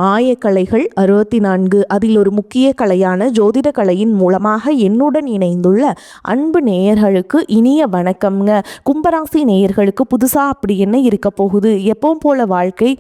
ஆயக்கலைகள் 64. அதில் ஒரு முக்கிய கலையான ஜோதிட கலையின் மூலமாக என்னுடன் இணைந்துள்ள அன்பு நேயர்களுக்கு இனிய வணக்கம்ங்க. கும்பராசி நேயர்களுக்கு புதுசாக அப்படி என்ன இருக்க போகுது, எப்பவும் போல வாழ்க்கை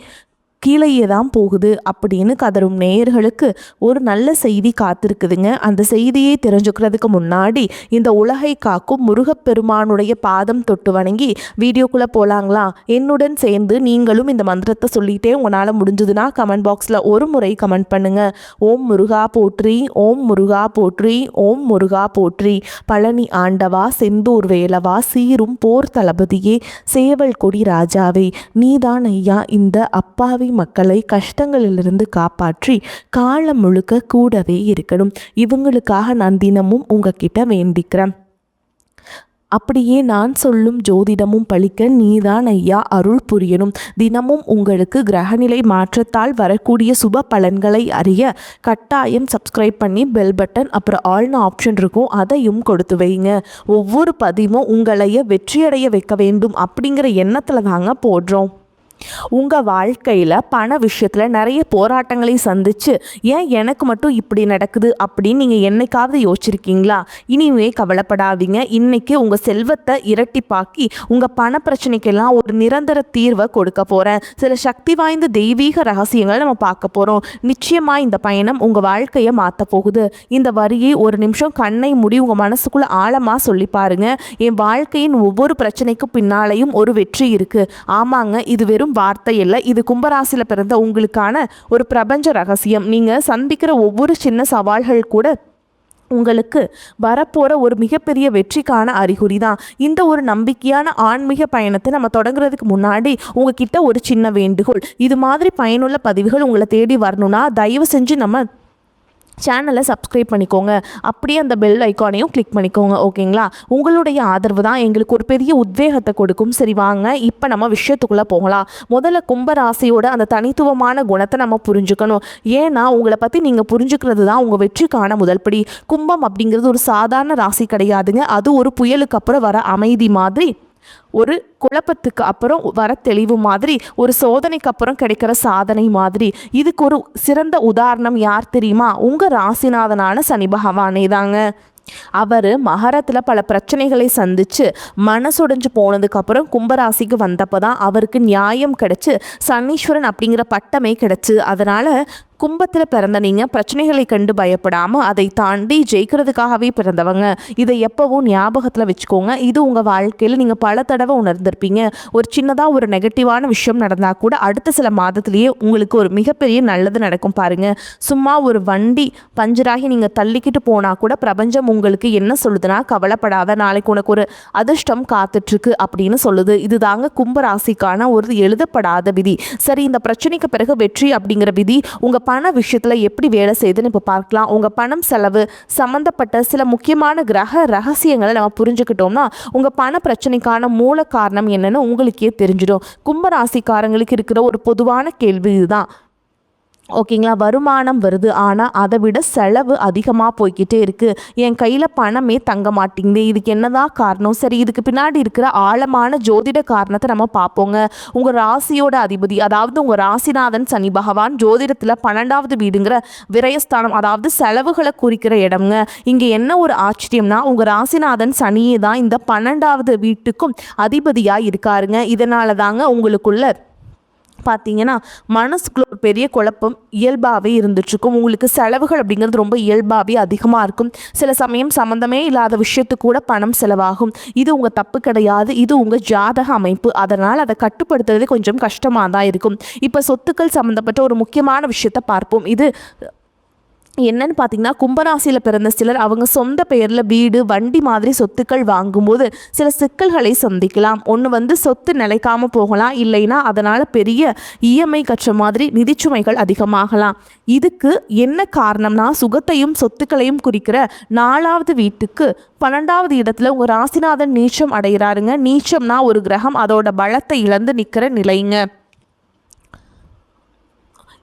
கீழேயே தான் போகுது அப்படின்னு கதரும் நேயர்களுக்கு ஒரு நல்ல செய்தி காத்திருக்குதுங்க. அந்த செய்தியை தெரிஞ்சுக்கிறதுக்கு முன்னாடி இந்த உலகை காக்கும் முருகப்பெருமானுடைய பாதம் தொட்டு வணங்கி வீடியோக்குள்ளே போகலாங்களா? என்னுடன் சேர்ந்து நீங்களும் இந்த மந்திரத்தை சொல்லிட்டே உங்களால் முடிஞ்சதுன்னா கமெண்ட் பாக்ஸில் ஒரு முறை கமெண்ட் பண்ணுங்க. ஓம் முருகா போற்றி, ஓம் முருகா போற்றி, ஓம் முருகா போற்றி. பழனி ஆண்டவா, செந்தூர் வேலவா, சீரும் போர் தளபதியே, சேவல் கொடி ராஜாவே, நீதான் ஐயா இந்த அப்பாவி மக்களை கஷ்டங்களிலிருந்து காப்பாற்றி காலம் முழுக்க கூடவே இருக்கணும். இவங்களுக்காக நான் தினமும் உங்ககிட்ட வேண்டிக்கிறேன். அப்படியே நான் சொல்லும் ஜோதிடமும் பழிக்க நீதான் ஐயா அருள் புரியணும். தினமும் உங்களுக்கு கிரகநிலை மாற்றத்தால் வரக்கூடிய சுப பலன்களை அறிய கட்டாயம் சப்ஸ்கிரைப் பண்ணி பெல் பட்டன் அப்புறம் ஆல்னு ஆப்ஷன் இருக்கும், அதையும் கொடுத்து வைங்க. ஒவ்வொரு பதிவும் உங்களைய வெற்றியடைய வைக்க வேண்டும் அப்படிங்கிற எண்ணத்தில் தாங்க போடுறோம். உங்கள் வாழ்க்கையில் பண விஷயத்தில் நிறைய போராட்டங்களை சந்தித்து ஏன் எனக்கு மட்டும் இப்படி நடக்குது அப்படின்னு நீங்கள் என்னைக்காவது யோசிச்சிருக்கீங்களா? இனிமே கவலைப்படாதீங்க. இன்றைக்கி உங்கள் செல்வத்தை இரட்டிப்பாக்கி உங்கள் பண பிரச்சனைக்கெல்லாம் ஒரு நிரந்தர தீர்வை கொடுக்க போகிறேன். சில சக்தி வாய்ந்த தெய்வீக ரகசியங்களை நம்ம பார்க்க போகிறோம். நிச்சயமாக இந்த பயணம் உங்கள் வாழ்க்கையை மாற்ற போகுது. இந்த வரியை ஒரு நிமிஷம் கண்ணை மூடி உங்கள் மனசுக்குள்ளே ஆழமாக சொல்லி பாருங்கள். என் வாழ்க்கையின் ஒவ்வொரு பிரச்சனைக்கும் பின்னாலேயும் ஒரு வெற்றி இருக்குது. ஆமாங்க, இது வெறும் வார்த்தை இல்லை, இது கும்பராசியில் பிறந்த உங்களுக்கான ஒரு பிரபஞ்ச ரகசியம். நீங்கள் சந்திக்கிற ஒவ்வொரு சின்ன சவால்கள் கூட உங்களுக்கு வரப்போகிற ஒரு மிகப்பெரிய வெற்றிக்கான அறிகுறி தான். இந்த ஒரு நம்பிக்கையான ஆன்மீக பயணத்தை நம்ம தொடங்குறதுக்கு முன்னாடி உங்ககிட்ட ஒரு சின்ன வேண்டுகோள். இது மாதிரி பயனுள்ள பதிவுகள் உங்களை தேடி வரணும்னா தயவு செஞ்சு நம்ம சேனலை சப்ஸ்கிரைப் பண்ணிக்கோங்க. அப்படியே அந்த பெல் ஐக்கானையும் கிளிக் பண்ணிக்கோங்க. ஓகேங்களா? உங்களுடைய ஆதரவு தான் எங்களுக்கு ஒரு பெரிய உத்வேகத்தை கொடுக்கும். சரி வாங்க இப்போ நம்ம விஷயத்துக்குள்ளே போகலாம். முதல்ல கும்பராசியோட அந்த தனித்துவமான குணத்தை நம்ம புரிஞ்சுக்கணும். ஏன்னா உங்களை பற்றி நீங்கள் புரிஞ்சுக்கிறது தான் உங்கள் வெற்றிக்கான முதல் படி. கும்பம் அப்படிங்கிறது ஒரு சாதாரண ராசி கிடையாதுங்க. அது ஒரு புயலுக்கு அப்புறம் வர அமைதி மாதிரி, ஒரு குழப்பத்துக்கு அப்புறம் வர தெளிவு மாதிரி, ஒரு சோதனைக்கு அப்புறம் கிடைக்கிற சாதனை மாதிரி. இதுக்கு ஒரு சிறந்த உதாரணம் யார் தெரியுமா? உங்கள் ராசிநாதனான சனி பகவானே தாங்க. அவர் மகரத்தில் பல பிரச்சனைகளை சந்தித்து மனசுடைஞ்சு போனதுக்கப்புறம் கும்பராசிக்கு வந்தப்போ தான் அவருக்கு நியாயம் கிடச்சி சனீஸ்வரன் அப்படிங்கிற பட்டமே கிடச்சி. அதனால் கும்பத்தில் பிறந்த நீங்கள் பிரச்சனைகளை கண்டு பயப்படாமல் அதை தாண்டி ஜெயிக்கிறதுக்காகவே பிறந்தவங்க. இதை எப்போவும் ஞாபகத்தில் வச்சுக்கோங்க. இது உங்கள் வாழ்க்கையில் நீங்கள் பல தடவை உணர்ந்திருப்பீங்க. ஒரு சின்னதாக ஒரு நெகட்டிவான விஷயம் நடந்தால் கூட அடுத்த சில மாதத்துலேயே உங்களுக்கு ஒரு மிகப்பெரிய நல்லது நடக்கும் பாருங்கள். சும்மா ஒரு வண்டி பஞ்சராகி நீங்கள் தள்ளிக்கிட்டு போனால் கூட பிரபஞ்சம் உங்களுக்கு என்ன சொல்லுதுன்னா, கவலைப்படாத, நாளைக்கு உனக்கு ஒரு அதிர்ஷ்டம் காத்துட்ருக்கு அப்படின்னு சொல்லுது. இது தாங்க கும்பராசிக்கான ஒரு எழுதப்படாத விதி. சரி, இந்த பிரச்சனைக்கு பிறகு வெற்றி அப்படிங்கிற விதி உங்கள் பண விஷயத்தில் எப்படி வேலை செய்யுதுன்னு இப்போ பார்க்கலாம். உங்கள் பணம் செலவு சம்மந்தப்பட்ட சில முக்கியமான கிரக ரகசியங்களை நம்ம புரிஞ்சுக்கிட்டோம்னா உங்கள் பண பிரச்சனைக்கான மூல காரணம் என்னன்னு உங்களுக்கே தெரிஞ்சிடும். கும்பராசிக்காரங்களுக்கு இருக்கிற ஒரு பொதுவான கேள்வி இதுதான். ஓகேங்களா? வருமானம் வருது, ஆனால் அதை விட செலவு அதிகமாக போய்கிட்டே இருக்குது. என் கையில் பணமே தங்க மாட்டேங்குது. இதுக்கு என்னதான் காரணம்? சரி, இதுக்கு பின்னாடி இருக்கிற ஆழமான ஜோதிட காரணத்தை நம்ம பார்ப்போங்க. உங்கள் ராசியோட அதிபதி, அதாவது உங்கள் ராசிநாதன் சனி பகவான் ஜோதிடத்தில் 12வது வீடுங்கிற விரயஸ்தானம், அதாவது செலவுகளை குறிக்கிற இடம்ங்க. இங்கே என்ன ஒரு ஆச்சரியம்னா, உங்கள் ராசிநாதன் சனியே தான் இந்த 12வது வீட்டுக்கும் அதிபதியாக இருக்காருங்க. இதனால தாங்க உங்களுக்குள்ள பார்த்தீங்கன்னா மனசுக்குள்ள ஒரு பெரிய குழப்பம் இயல்பாகவே இருந்துட்டுருக்கும். உங்களுக்கு செலவுகள் அப்படிங்கிறது ரொம்ப இயல்பாகவே அதிகமாக இருக்கும். சில சமயம் சம்மந்தமே இல்லாத விஷயத்துக்கு கூட பணம் செலவாகும். இது உங்கள் தப்பு கிடையாது, இது உங்கள் ஜாதக அமைப்பு. அதனால் அதை கட்டுப்படுத்துறது கொஞ்சம் கஷ்டமாக தான் இருக்கும். இப்போ சொத்துக்கள் சம்மந்தப்பட்ட ஒரு முக்கியமான விஷயத்தை பார்ப்போம். இது என்னன்னு பார்த்தீங்கன்னா, கும்பராசியில் பிறந்த சிலர் அவங்க சொந்த பெயரில் வீடு, வண்டி மாதிரி சொத்துக்கள் வாங்கும்போது சில சிக்கல்களை சந்திக்கலாம். ஒன்று சொத்து நிலைக்காமல் போகலாம், இல்லைன்னா அதனால் பெரிய இஎம்ஐ கற்ற மாதிரி நிதிச்சுமைகள் அதிகமாகலாம். இதுக்கு என்ன காரணம்னா, சுகத்தையும் சொத்துக்களையும் குறிக்கிற 4வது வீட்டுக்கு 12வது இடத்துல உங்கள் ராசிநாதன் நீச்சம் அடைகிறாருங்க. நீச்சம்னா ஒரு கிரகம் அதோட பலத்தை இழந்து நிற்கிற நிலைங்க.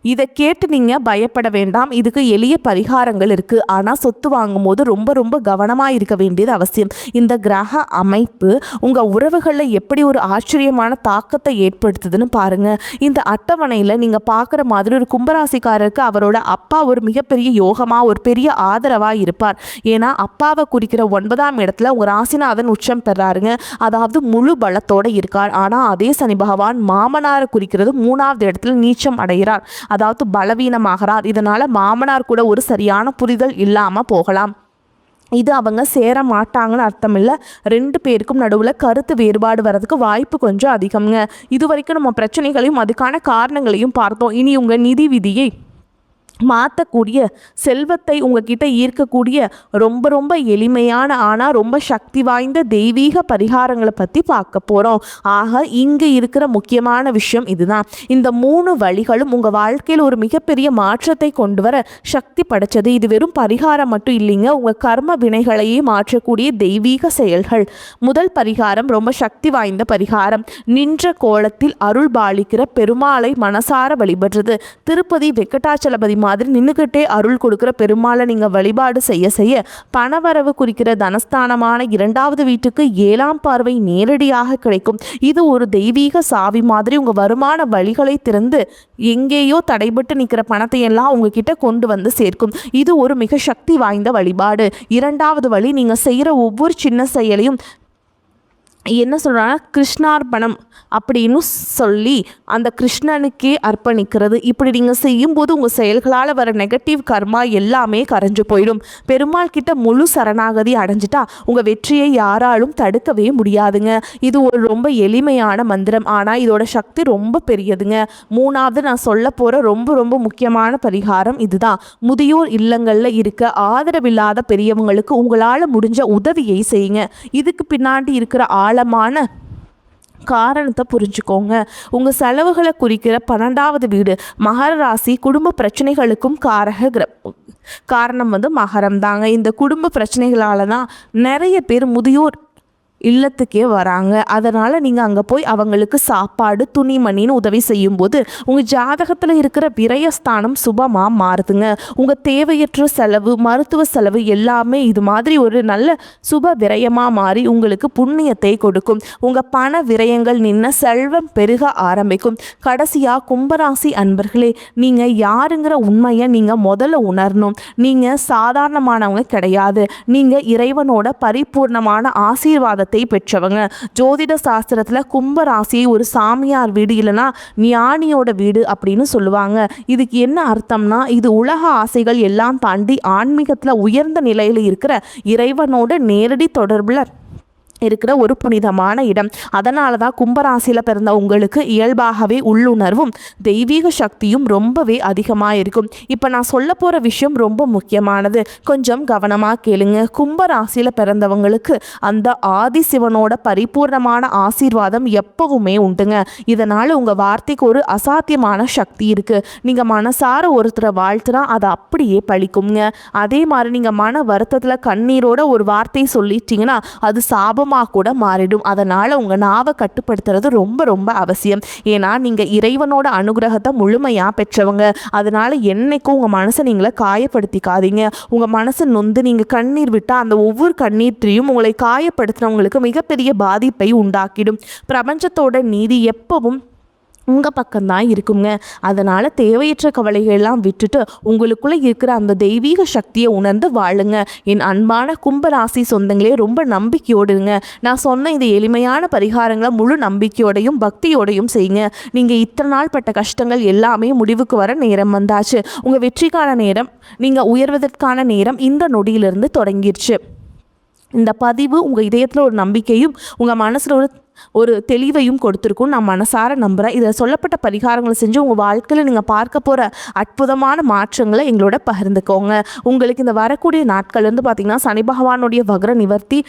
இதை கேட்டு நீங்கள் பயப்பட வேண்டாம். இதுக்கு எளிய பரிகாரங்கள் இருக்குது. ஆனால் சொத்து வாங்கும்போது ரொம்ப ரொம்ப கவனமாக இருக்க வேண்டியது அவசியம். இந்த கிரக அமைப்பு உங்கள் உறவுகளில் எப்படி ஒரு ஆச்சரியமான தாக்கத்தை ஏற்படுத்துதுன்னு பாருங்கள். இந்த அட்டவணையில் நீங்கள் பார்க்குற மாதிரி ஒரு கும்பராசிக்காரருக்கு அவரோட அப்பா ஒரு மிகப்பெரிய யோகமாக ஒரு பெரிய ஆதரவாக இருப்பார். ஏன்னா அப்பாவை குறிக்கிற 9ஆம் இடத்துல உங்கள் ராசிநாதன் உச்சம் பெறாருங்க. அதாவது முழு பலத்தோடு இருக்கார். ஆனால் அதே சனி பகவான் மாமனாரை குறிக்கிறது 3ஆவது இடத்துல நீச்சம் அடைகிறார். அதாவது பலவீனமாகிறார். இதனால் மாமனார் கூட ஒரு சரியான புரிதல் இல்லாமல் போகலாம். இது அவங்க சேர மாட்டாங்கன்னு அர்த்தம் இல்லை. 2 பேருக்கும் நடுவில் கருத்து வேறுபாடு வர்றதுக்கு வாய்ப்பு கொஞ்சம் அதிகம்ங்க. இது வரைக்கும் நம்ம பிரச்சனைகளையும் அதுக்கான காரணங்களையும் பார்த்தோம். இனி உங்கள் நிதி விதியை மாற்றக்கூடிய, செல்வத்தை உங்ககிட்ட ஈர்க்கக்கூடிய ரொம்ப ரொம்ப எளிமையான ஆனால் ரொம்ப சக்தி வாய்ந்த தெய்வீக பரிகாரங்களை பற்றி பார்க்க போகிறோம். ஆக இங்கே இருக்கிற முக்கியமான விஷயம் இதுதான். இந்த 3 வழிகளும் உங்கள் வாழ்க்கையில் ஒரு மிகப்பெரிய மாற்றத்தை கொண்டு வர சக்தி படைச்சது. இது வெறும் பரிகாரம் மட்டும் இல்லைங்க, உங்கள் கர்ம வினைகளையே மாற்றக்கூடிய தெய்வீக செயல்கள். முதல் பரிகாரம் ரொம்ப சக்தி வாய்ந்த பரிகாரம். நின்ற கோலத்தில் அருள் பாலிக்கிற பெருமாளை மனசார வழிபடுறது. திருப்பதி வெங்கடாச்சலபதி மாதிரி நின்றுக்கிட்டே அருள் கொடுக்குற பெருமாளை நீங்கள் வழிபாடு செய்ய செய்ய பணவரவு குறிக்கிற தனஸ்தானமான 2வது வீட்டுக்கு 7ஆம் பார்வை நேரடியாக கிடைக்கும். இது ஒரு தெய்வீக சாவி மாதிரி உங்கள் வருமான வழிகளை திறந்து எங்கேயோ தடைபட்டு நிற்கிற பணத்தை எல்லாம் உங்ககிட்ட கொண்டு வந்து சேர்க்கும். இது ஒரு மிக சக்தி வாய்ந்த வழிபாடு. 2வது வழி, நீங்கள் செய்கிற ஒவ்வொரு சின்ன செயலையும் என்ன சொல்கிறாங்கன்னா கிருஷ்ணார்ப்பணம் அப்படின்னு சொல்லி அந்த கிருஷ்ணனுக்கே அர்ப்பணிக்கிறது. இப்படி நீங்கள் செய்யும்போது உங்கள் செயல்களால் வர நெகட்டிவ் கர்மா எல்லாமே கரைஞ்சு போயிடும். பெருமாள் கிட்ட முழு சரணாகதி அடைஞ்சிட்டா உங்கள் வெற்றியை யாராலும் தடுக்கவே முடியாதுங்க. இது ஒரு ரொம்ப எளிமையான மந்திரம், ஆனால் இதோட சக்தி ரொம்ப பெரியதுங்க. 3வது நான் சொல்ல போகிற ரொம்ப ரொம்ப முக்கியமான பரிகாரம் இதுதான். முதியோர் இல்லங்களில் இருக்க ஆதரவில்லாத பெரியவங்களுக்கு உங்களால் முடிஞ்ச உதவியை செய்யுங்க. இதுக்கு பின்னாடி இருக்கிற ஆழமான காரணத்தை புரிஞ்சுக்கோங்க. உங்கள் செலவுகளை குறிக்கிற 12வது வீடு மகர ராசி. குடும்ப பிரச்சனைகளுக்கும் காரணம் மகரம் தாங்க. இந்த குடும்ப பிரச்சனைகளால் தான் நிறைய பேர் முதியோர் இல்லத்துக்கே வராங்க. அதனால் நீங்கள் அங்கே போய் அவங்களுக்கு சாப்பாடு துணிமணின்னு உதவி செய்யும்போது உங்கள் ஜாதகத்தில் இருக்கிற விரயஸ்தானம் சுபமாக மாறுதுங்க. உங்கள் தேவையற்ற செலவு, மருத்துவ செலவு எல்லாமே இது மாதிரி ஒரு நல்ல சுப விரயமாக மாறி உங்களுக்கு புண்ணியத்தை கொடுக்கும். உங்கள் பண விரயங்கள் நின்று செல்வம் பெருக ஆரம்பிக்கும். கடைசியாக கும்பராசி அன்பர்களே, நீங்கள் யாருங்கிற உண்மையை நீங்கள் முதல்ல உணரணும். நீங்கள் சாதாரணமானவங்க கிடையாது. நீங்கள் இறைவனோட பரிபூர்ணமான ஆசீர்வாதத்தை பெற்றவங்க. ஜோதிட சாஸ்திரத்துல கும்ப ராசியை ஒரு சாமியார் வீடு இல்லைன்னா ஞானியோட வீடு அப்படின்னு சொல்லுவாங்க. இதுக்கு என்ன அர்த்தம்னா, இது உலக ஆசைகள் எல்லாம் தாண்டி ஆன்மீகத்துல உயர்ந்த நிலையில இருக்கிற இறைவனோட நேரடி தொடர்புல இருக்கிற ஒரு புனிதமான இடம். அதனால தான் கும்பராசியில் பிறந்த உங்களுக்கு இயல்பாகவே உள்ளுணர்வும் தெய்வீக சக்தியும் ரொம்பவே அதிகமாக இருக்கும். இப்போ நான் சொல்ல போகிற விஷயம் ரொம்ப முக்கியமானது, கொஞ்சம் கவனமாக கேளுங்க. கும்பராசியில் பிறந்தவங்களுக்கு அந்த ஆதிசிவனோட பரிபூர்ணமான ஆசீர்வாதம் எப்பவுமே உண்டுங்க. இதனால் உங்கள் வார்த்தைக்கு ஒரு அசாத்தியமான சக்தி இருக்குது. நீங்கள் மனசார ஒருத்தரை வாழ்த்துனா அதை அப்படியே பழிக்குங்க. அதே மாதிரி நீங்கள் மன வருத்தத்தில் கண்ணீரோட ஒரு வார்த்தை சொல்லிட்டீங்கன்னா அது சாபம் கூட மாறிடும். அதனால உங்க நாவை கட்டுப்படுத்துறது ரொம்ப ரொம்ப அவசியம். ஏன்னா நீங்க இறைவனோட அனுகிரகத்தை முழுமையா பெற்றவங்க. அதனால என்னைக்கும் உங்க மனசை நீங்கள காயப்படுத்திக்காதீங்க. உங்க மனசை நொந்து நீங்க கண்ணீர் விட்டா அந்த ஒவ்வொரு கண்ணீர்த்தையும் உங்களை காயப்படுத்துறவங்களுக்கு மிகப்பெரிய பாதிப்பை உண்டாக்கிடும். பிரபஞ்சத்தோட நீதி எப்பவும் உங்கள் பக்கம்தான் இருக்குங்க. அதனால் தேவையற்ற கவலைகள்லாம் விட்டுட்டு உங்களுக்குள்ளே இருக்கிற அந்த தெய்வீக சக்தியை உணர்ந்து வாழுங்க. என் அன்பான கும்பராசி சொந்தங்களே, ரொம்ப நம்பிக்கையோடுங்க. நான் சொன்ன இந்த எளிமையான பரிகாரங்களை முழு நம்பிக்கையோடையும் பக்தியோடையும் செய்யுங்க. நீங்கள் இத்தனை நாள் பட்ட கஷ்டங்கள் எல்லாமே முடிவுக்கு வர நேரம் வந்தாச்சு. உங்கள் வெற்றிக்கான நேரம், நீங்கள் உயர்வதற்கான நேரம் இந்த நொடியிலிருந்து தொடங்கிடுச்சு. இந்த பதிவு உங்கள் இதயத்தில் ஒரு நம்பிக்கையும் உங்கள் மனசில் ஒரு தெளிவையும் கொடுத்துருக்கும் நான் மனசார நம்புகிறேன். இதில் சொல்லப்பட்ட பரிகாரங்களை செஞ்சு உங்கள் வாழ்க்கையில் நீங்கள் பார்க்க போகிற அற்புதமான மாற்றங்களை எங்களோட பகிர்ந்துக்கோங்க. உங்களுக்கு இந்த வரக்கூடிய நாட்கள் பார்த்திங்கன்னா சனி பகவானுடைய வக்ர நிவர்த்தி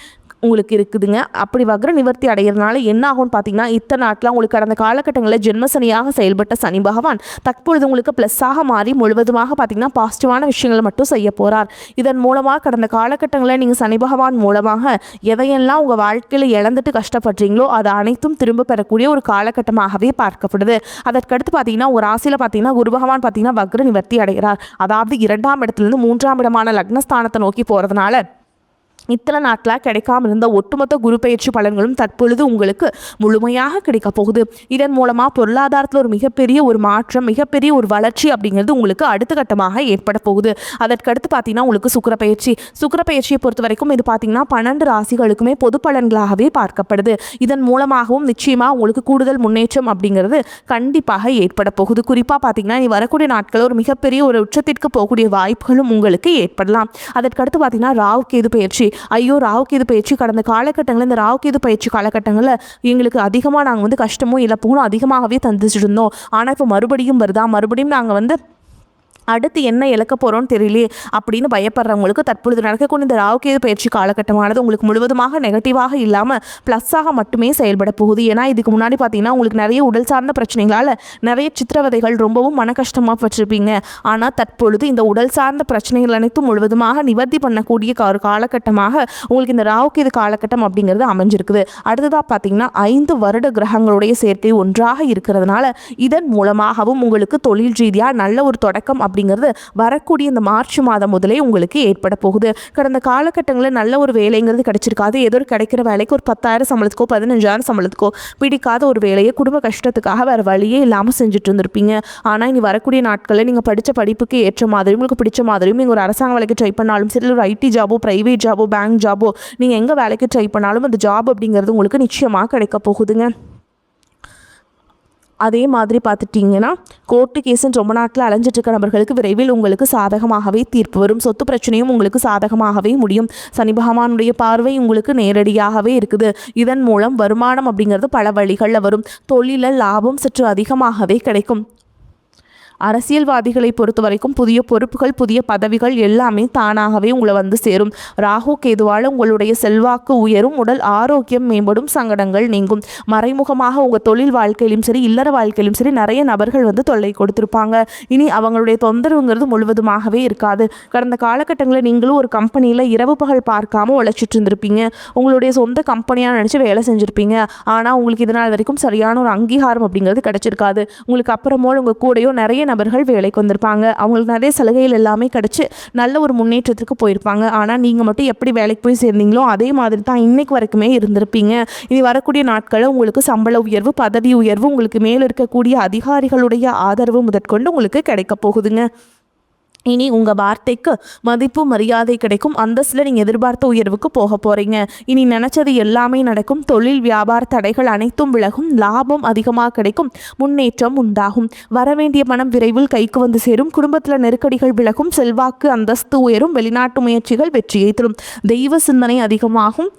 உங்களுக்கு இருக்குதுங்க. அப்படி வக்ர நிவர்த்தி அடைகிறதுனால என்ன ஆகும்னு பார்த்தீங்கன்னா, இத்தனை நாட்கள் உங்களுக்கு கடந்த காலகட்டங்களில் ஜென்மசனியாக செயல்பட்ட சனி பகவான் தற்பொழுது உங்களுக்கு ப்ளஸ்ஸாக மாறி முழுவதுமாக பார்த்தீங்கன்னா பாசிட்டிவான விஷயங்களை மட்டும் செய்ய போகிறார். இதன் மூலமாக கடந்த காலகட்டங்களில் நீங்கள் சனி பகவான் மூலமாக எதையெல்லாம் உங்கள் வாழ்க்கையில் இழந்துட்டு கஷ்டப்படுறீங்களோ அதை அனைத்தும் திரும்ப பெறக்கூடிய ஒரு காலகட்டமாகவே பார்க்கப்படுது. அதற்கடுத்து பார்த்தீங்கன்னா ஒரு ராசியில் பார்த்தீங்கன்னா குரு பகவான் பார்த்தீங்கன்னா வக்ர நிவர்த்தி அடைகிறார். அதாவது 2ஆம் இடத்துலேருந்து 3ஆம் இடமான லக்னஸ்தானத்தை நோக்கி போகிறதுனால இத்தனை நாட்களாக கிடைக்காம இருந்த ஒட்டுமொத்த குரு பயிற்சி பலன்களும் தற்பொழுது உங்களுக்கு முழுமையாக கிடைக்க போகுது. இதன் மூலமாக பொருளாதாரத்தில் ஒரு மிகப்பெரிய ஒரு மாற்றம், மிகப்பெரிய ஒரு வளர்ச்சி அப்படிங்கிறது உங்களுக்கு அடுத்த கட்டமாக ஏற்பட போகுது. அதற்கடுத்து பார்த்தீங்கன்னா உங்களுக்கு சுக்கிர பயிற்சியை பொறுத்த வரைக்கும் இது பார்த்தீங்கன்னா 12 ராசிகளுக்குமே பொது பலன்களாகவே பார்க்கப்படுது. இதன் மூலமாகவும் நிச்சயமாக உங்களுக்கு கூடுதல் முன்னேற்றம் அப்படிங்கிறது கண்டிப்பாக ஏற்பட போகுது. குறிப்பாக பார்த்தீங்கன்னா நீ வரக்கூடிய நாட்கள் ஒரு மிகப்பெரிய ஒரு உச்சத்திற்கு போகக்கூடிய வாய்ப்புகளும் உங்களுக்கு ஏற்படலாம். அதற்கடுத்து பார்த்தீங்கன்னா ராகு கேது பயிற்சி. ராகு கேது பயிற்சி கடந்த காலகட்டங்களில் இந்த ராகு கேது பயிற்சி காலகட்டங்களில் எங்களுக்கு அதிகமாக நாங்கள் கஷ்டமும் இழப்பும் அதிகமாகவே தந்துச்சுட்டு இருந்தோம். ஆனால் இப்போ மறுபடியும் நாங்கள் அடுத்து என்ன இழக்க போகிறோன்னு தெரியலையே அப்படின்னு பயப்படுறவங்களுக்கு தற்பொழுது நடக்கக்கூடிய இந்த ராகு கேது பயிற்சி காலகட்டமானது உங்களுக்கு முழுவதுமாக நெகட்டிவாக இல்லாமல் ப்ளஸ்ஸாக மட்டுமே செயல்பட போகுது. ஏன்னா இதுக்கு முன்னாடி பார்த்தீங்கன்னா உங்களுக்கு நிறைய உடல் சார்ந்த பிரச்சனைகளால் நிறைய சித்திரவதைகள் ரொம்பவும் மன கஷ்டமாக பட்டிருப்பீங்க. ஆனால் தற்பொழுது இந்த உடல் சார்ந்த பிரச்சனைகள் அனைத்தும் முழுவதுமாக நிவர்த்தி பண்ணக்கூடிய ஒரு காலகட்டமாக உங்களுக்கு இந்த ராகு கேது காலகட்டம் அப்படிங்கிறது அமைஞ்சிருக்குது. அடுத்ததாக பார்த்தீங்கன்னா 5 வருட கிரகங்களுடைய சேர்க்கை ஒன்றாக இருக்கிறதுனால இதன் மூலமாகவும் உங்களுக்கு தொழில் ரீதியாக நல்ல ஒரு தொடக்கம் அப்படிங்கிறது வரக்கூடிய இந்த மார்ச் மாதம் முதலே உங்களுக்கு ஏற்பட போகுது. கடந்த காலகட்டங்களில் நல்ல ஒரு வேலைங்கிறது கிடைச்சிருக்காது. ஏதோ கிடைக்கிற வேலைக்கு ஒரு 10,000 சம்பளத்துக்கோ 15,000 சம்பளத்துக்கோ பிடிக்காத ஒரு வேலையை குடும்ப கஷ்டத்துக்காக வேறு வழியே இல்லாமல் செஞ்சுட்டு இருந்திருப்பீங்க. ஆனால் இனி வரக்கூடிய நாட்களில் நீங்கள் படித்த படிப்புக்கு ஏற்ற மாதிரியும் உங்களுக்கு பிடிச்ச மாதிரியும் நீங்கள் ஒரு அரசாங்க வேலைக்கு ட்ரை பண்ணாலும் சரி, ஒரு ஐடி ஜாபோ, ப்ரைவேட் ஜாபோ, பேங்க் ஜாபோ, நீங்கள் எங்கே வேலைக்கு ட்ரை பண்ணாலும் அந்த ஜாப் அப்படிங்கிறது உங்களுக்கு நிச்சயமாக கிடைக்க போகுதுங்க. அதே மாதிரி பார்த்துட்டிங்கன்னா கோர்ட்டு கேஸுன்னு ரொம்ப நாட்டில் அலைஞ்சிட்டு இருக்க நபர்களுக்கு விரைவில் உங்களுக்கு சாதகமாகவே தீர்ப்பு வரும். சொத்து பிரச்சனையும் உங்களுக்கு சாதகமாகவே முடியும். சனி பகவானுடைய பார்வை உங்களுக்கு நேரடியாகவே இருக்குது. இதன் மூலம் வருமானம் அப்படிங்கிறது பல வழிகளில் வரும். தொழிலில் லாபம் சற்று அதிகமாகவே கிடைக்கும். அரசியல்வாதிகளை பொறுத்த வரைக்கும் புதிய பொறுப்புகள், புதிய பதவிகள் எல்லாமே தானாகவே உங்களை சேரும். ராகு கேதுவால் உங்களுடைய செல்வாக்கு உயரும், உடல் ஆரோக்கியம் மேம்படும், சங்கடங்கள் நீங்கும். மறைமுகமாக உங்கள் தொழில் வாழ்க்கையிலும் சரி, இல்லற வாழ்க்கையிலும் சரி நிறைய நபர்கள் தொல்லை கொடுத்துருப்பாங்க. இனி அவங்களுடைய தொந்தரவுங்கிறது முழுவதுமாகவே இருக்காது. கடந்த காலகட்டங்களில் நீங்களும் ஒரு கம்பெனியில் இரவு பகல் பார்க்காம உழைச்சிட்டு இருந்திருப்பீங்க. உங்களுடைய சொந்த கம்பெனியாக நினச்சி வேலை செஞ்சுருப்பீங்க. ஆனால் உங்களுக்கு இதனால் வரைக்கும் சரியான ஒரு அங்கீகாரம் அப்படிங்கிறது கிடைச்சிருக்காது. உங்களுக்கு அப்புறமோ உங்கள் கூடயோ நிறைய நபர்கள் வேலைக்கு வந்திருப்பாங்க. அவங்களுக்கு நிறைய சலுகைகள் எல்லாமே கிடைச்சி நல்ல ஒரு முன்னேற்றத்துக்கு போயிருப்பாங்க. ஆனால் நீங்கள் மட்டும் எப்படி வேலைக்கு போய் சேர்ந்தீங்களோ அதே மாதிரி தான் இன்னைக்கு வரைக்குமே இருந்திருப்பீங்க. இனி வரக்கூடிய நாட்களில் உங்களுக்கு சம்பள உயர்வு, பதவி உயர்வு, உங்களுக்கு மேல் இருக்கக்கூடிய அதிகாரிகளுடைய ஆதரவு முதற்கொண்டு உங்களுக்கு கிடைக்க போகுதுங்க. இனி உங்கள் வார்த்தைக்கு மதிப்பு மரியாதை கிடைக்கும். அந்தஸ்தில் நீங்கள் எதிர்பார்த்த உயர்வுக்கு போக போகிறீங்க. இனி நினச்சது எல்லாமே நடக்கும். தொழில் வியாபார தடைகள் அனைத்தும் விலகும். லாபம் அதிகமாக கிடைக்கும். முன்னேற்றம் உண்டாகும். வரவேண்டிய பணம் விரைவில் கைக்கு வந்து சேரும். குடும்பத்தில் நெருக்கடிகள் விலகும். செல்வாக்கு அந்தஸ்து உயரும். வெளிநாட்டு முயற்சிகள் வெற்றியை தரும். தெய்வ சிந்தனை அதிகமாகும்.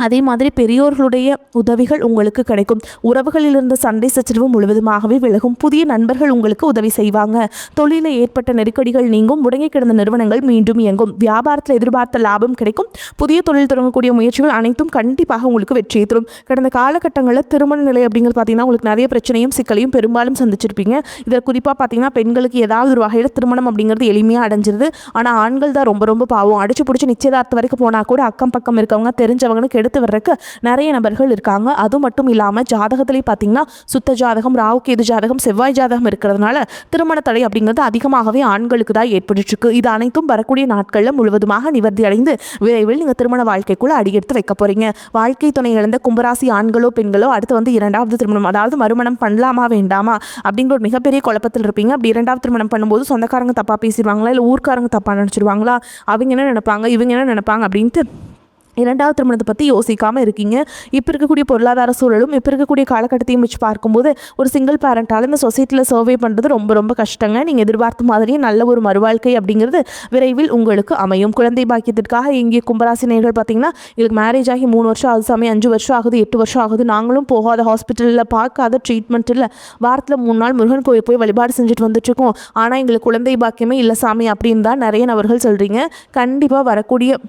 அதே மாதிரி பெரியோர்களுடைய உதவிகள் உங்களுக்கு கிடைக்கும். உறவுகளில் இருந்த சண்டை சச்சரவு முழுவதுமாகவே விலகும். புதிய நண்பர்கள் உங்களுக்கு உதவி செய்வாங்க. தொழிலில் ஏற்பட்ட நெருக்கடிகள் நீங்கும். முடங்கி கிடந்த நிறுவனங்கள் மீண்டும் இயங்கும். வியாபாரத்தில் எதிர்பார்த்த லாபம் கிடைக்கும். புதிய தொழில் தொடங்கக்கூடிய முயற்சிகள் அனைத்தும் கண்டிப்பாக உங்களுக்கு வெற்றியை தரும். கடந்த காலகட்டங்களில் திருமண நிலை அப்படிங்கிறது பார்த்தீங்கன்னா உங்களுக்கு நிறைய பிரச்சனையும் சிக்கலையும் பெரும்பாலும் சந்திச்சிருப்பீங்க. இதில் குறிப்பாக பார்த்தீங்கன்னா பெண்களுக்கு ஏதாவது ஒரு வகையில் திருமணம் அப்படிங்கிறது எளிமையாக அடைஞ்சிருது. ஆனால் ஆண்கள் தான் ரொம்ப ரொம்ப பாவம். அடிச்சு பிடிச்சி நிச்சயதார்த்த வரைக்கும் போனால் கூட அக்கம் பக்கம் இருக்கவங்க தெரிஞ்சவங்கன்னு எடுத்து வர்றதுக்கு நிறைய நபர்கள் இருக்காங்க. அது மட்டும் இல்லாமல் ஜாதகத்திலேயே பார்த்தீங்கன்னா சுத்த ஜாதகம், ராகு கேது ஜாதகம், செவ்வாய் ஜாதகம் இருக்கிறதுனால திருமண தடை அப்படிங்கிறது அதிகமாகவே ஆண்களுக்கு தான் ஏற்பட்டுருக்கு. இது அனைத்தும் வரக்கூடிய நாட்களில் முழுவதுமாக நிவர்த்தி அடைந்து விரைவில் நீங்கள் திருமண வாழ்க்கைக்குள்ள அடியெடுத்து வைக்க போறீங்க. வாழ்க்கை துணை இழந்த கும்பராசி ஆண்களோ பெண்களோ அடுத்து 2வது திருமணம், அதாவது மறுமணம் பண்ணலாமா வேண்டாமா அப்படிங்கிற ஒரு மிகப்பெரிய குழப்பத்தில் இருப்பீங்க. அப்படி 2வது திருமணம் பண்ணும்போது சொந்தக்காரங்க தப்பாக பேசிடுவாங்களா, இல்லை ஊர்க்காரங்க தப்பாக நினச்சிடுவாங்களா, அவங்க என்ன நினைப்பாங்க, இவங்க என்ன நினைப்பாங்க அப்படின்ட்டு 2வது திருமணத்தை பற்றி யோசிக்காமல் இருக்கீங்க. இப்போ இருக்கக்கூடிய பொருளாதார சூழலும் இப்போ இருக்கக்கூடிய காலகட்டத்தையும் வச்சு பார்க்கும்போது ஒரு சிங்கிள் பேரண்டால் இந்த சொசைட்டியில் சர்வே பண்ணுறது ரொம்ப ரொம்ப கஷ்டங்க. நீங்கள் எதிர்பார்த்த மாதிரியே நல்ல ஒரு மறுவாழ்க்கை அப்படிங்கிறது விரைவில் உங்களுக்கு அமையும். குழந்தை பாக்கியத்திற்காக இங்கே கும்பராசி நேயர்கள் பார்த்தீங்கன்னா எங்களுக்கு மேரேஜ் ஆகி 3 வருஷம் ஆகுது சாமி, 5 வருஷம் ஆகுது, 8 வருஷம் ஆகுது, நாங்களும் போகாத ஹாஸ்பிட்டலில் பார்க்காத ட்ரீட்மெண்ட் இல்லை, வாரத்தில் 3 நாள் முருகன் கோயில் போய் வழிபாடு செஞ்சுட்டு வந்துட்டுருக்கோம், ஆனால் எங்களுக்கு குழந்தை பாக்கியமே இல்லை சாமி அப்படின்னு தான் நிறைய நபர்கள் சொல்கிறீங்க. கண்டிப்பாக வரக்கூடிய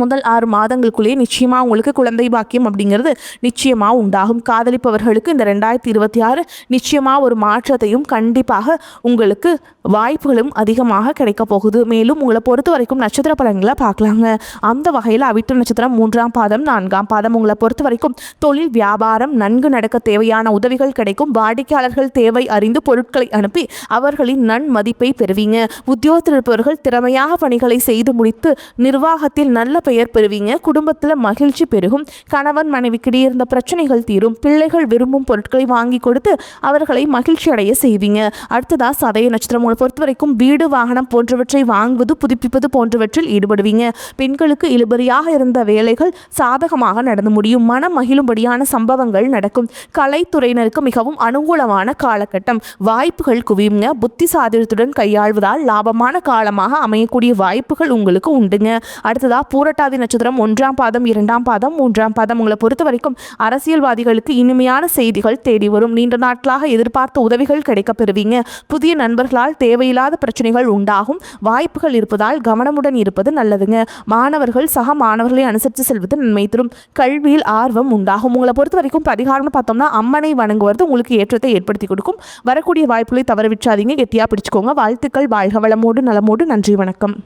முதல் 6 மாதங்களுக்குள்ளேயே நிச்சயமாக உங்களுக்கு குழந்தை பாக்கியம் அப்படிங்கிறது நிச்சயமாக உண்டாகும். காதலிப்பவர்களுக்கு இந்த 2026 நிச்சயமாக ஒரு மாற்றத்தையும் கண்டிப்பாக உங்களுக்கு வாய்ப்புகளும் அதிகமாக கிடைக்க போகுது. மேலும் உங்களை பொறுத்த வரைக்கும் நட்சத்திர பலன்களை பார்க்கலாங்க. அந்த வகையில் அவிட்ட நட்சத்திரம் 3ஆம் பாதம் 4ஆம் பாதம் உங்களை பொறுத்த வரைக்கும் தொழில் வியாபாரம் நன்கு நடக்க தேவையான உதவிகள் கிடைக்கும். வாடிக்கையாளர்கள் தேவை அறிந்து பொருட்களை அனுப்பி அவர்களின் நன்மதிப்பை பெறுவீங்க. உத்தியோகத்தில் இருப்பவர்கள் திறமையாக பணிகளை செய்து முடித்து நிர்வாகத்தில் நல்ல பெயர் பெறுவீங்க. குடும்பத்தில் மகிழ்ச்சி பெருகும். கணவன் மனைவிக்கிடையே இருந்த பிரச்சனைகள் தீரும். பிள்ளைகள் விரும்பும் பொருட்களை வாங்கி கொடுத்து அவர்களை மகிழ்ச்சி அடைய செய்வீங்க. அடுத்ததா சதய நட்சத்திரம் உங்களை பொறுத்த வரைக்கும் வீடு வாகனம் போன்றவற்றை வாங்குவது புதுப்பிப்பது போன்றவற்றில் ஈடுபடுவீங்க. பெண்களுக்கு இழுபறியாக இருந்த வேலைகள் சாதகமாக நடந்து முடியும். மனம் மகிழும்படியான சம்பவங்கள் நடக்கும். கலைத்துறையினருக்கு மிகவும் அனுகூலமான காலகட்டம். வாய்ப்புகள் குவியுங்க. புத்தி சாதுரியத்துடன் கையாள்வதால் லாபமான காலமாக அமையக்கூடிய வாய்ப்புகள் உங்களுக்கு உண்டுங்க. அடுத்ததா பூரட்டாதி நட்சத்திரம் 1ஆம் பாதம் 2ஆம் பாதம் 3ஆம் பாதம் உங்களை பொறுத்த வரைக்கும் அரசியல்வாதிகளுக்கு இனிமையான செய்திகள் தேடி வரும். நீண்ட நாட்களாக எதிர்பார்த்த உதவிகள் கிடைக்க பெறுவீங்க. புதிய நண்பர்களால் தேவையில்லாத பிரச்சனைகள் உண்டாகும். வாய்ப்புகள் இருப்பதால் கவனமுடன் இருப்பது நல்லதுங்க. மாணவர்கள் சக மாணவர்களை அனுசரித்து செல்வது நன்மை தரும். கல்வியில் ஆர்வம் உண்டாகும். உங்களை பொறுத்த வரைக்கும் பரிகாரம்னு பார்த்தோம்னா அம்மனை வணங்குவது உங்களுக்கு ஏற்றத்தை ஏற்படுத்தி கொடுக்கும். வரக்கூடிய வாய்ப்புகளை தவற விட்டாதீங்க. கெட்டியா பிடிச்சுக்கோங்க. வாழ்த்துக்கள். வாழ்க வளமோடு நலமோடு. நன்றி, வணக்கம்.